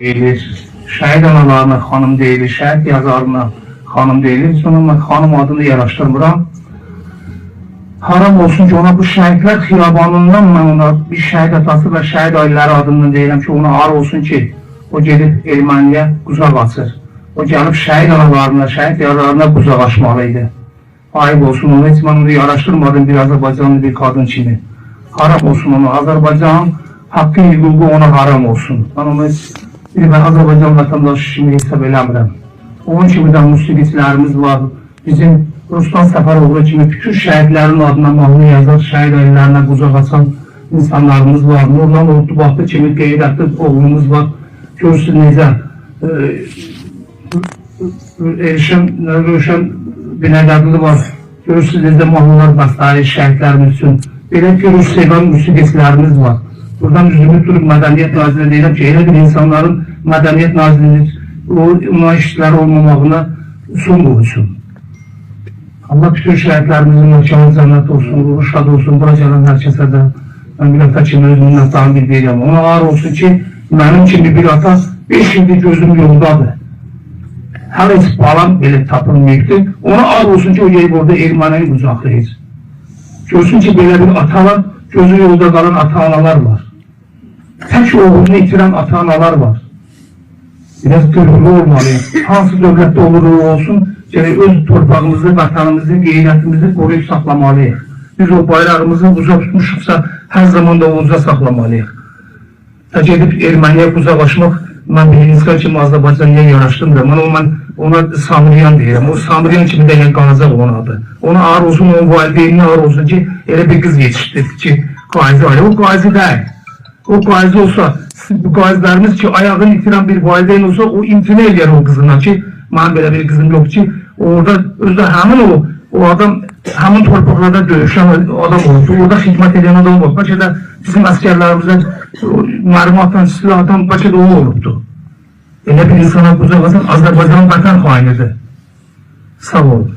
deyilir. Şəhid analarına xanım deyilir, şəhid yazarına xanım deyilir. Sonra mən xanım adını yaraşdırmıram. Haram olsun ki, ona bu şəhidlər xiyabanından mən ona bir şəhid atası və şəhid ailələri adından deyirəm ki, ona ar olsun ki, o gedib erməniyə quzaq açır. O gəlib şəhid analarına, şəhid yazarlarına quzaq açmalıydı. Ayıb olsun onu, heç mən onu yaraşdırmadım bir Azərbaycanlı bir qadın kimi. Haram olsun onu, Azərbaycan haqqı, hüququ ona haram olsun. Mən onu ben Azərbaycan vətəndaşı kimi hesab eləmirəm. Onun kimi də musiqiçilərimiz var. Bizim Ruslan Səfəroğlu kimi bütün şəhidlərin adına mahnı yazar, şəhid ailələrine quzaq açan insanlarımız var. Nurlan Ordubaxtı kimi qeyrətli oğlumuz var. Görürsün necə Rövşən Binəqədli var. Görürsün necə mahnılar bəstəyi şəhidlərimiz üçün. Belə ki, Rus sevən musiqiçilərimiz var. Buradan üzümü durub Mədəniyyət Nazirliğine deyirəm ki, elə bir insanların Mədəniyyət Nazirliğinin ona işçiləri olmamağına son qoysun. Allah bütün şəhidlərimizin məhkəmə cənnət olsun, ruhu şad olsun, bura gələn hər kəsə də mən bir ata kimi öz minnətdarım bildirirəm. Ona ağır olsun ki, mənim kimi bir ata 5 ildir gözüm yoldadır. Hər heç balam belə tapılmayıbdır. Ona ağır olsun ki, o gelib orada ermənini qucaqlayır. Görsün ki, belə bir atalar, gözü yolda qalan ata-analar var. Tək oğlunu itirən ata-analar var. Biraz görürlü olmalıyıq. Hansı dövlətdə olur olsun, öz torpağımızı, vətənimizi, qeyrətimizi qoruyub saxlamalıyıq. Biz o bayrağımızı uca tutmuşuqsa, hər zaman da uca saxlamalıyıq. Gedib erməniyə quzaqlaşmaq, mən bilinizkən kimi Azərbaycanlıya yaraşdırmıram. Mən ona Samiriyan deyirəm. O Samiriyan kimi də qalacaq onun adı. Ona ağır olsun, onun valideyninə ağır olsun ki, elə bir qız yetişdirdi ki, qaizi aile. O qaizi deyil. O qaizi olsa, bu qaizlərimiz ki, ayağını itirən bir valideyn olsa, o imtina edir o qızından ki, mənim belə bir qızım yox ki, orada özdə həmin o adam, həmin torpaqlarda döyüşən adam oldu. Orada xidmət edən adam oldu. Bəlkə də bizim əskərlərimizdən məlumatdan, silahdan bəlkə də o olubdu. Elə bir insana quzaq açan Azərbaycanın vətən xainidir. Sağ olun.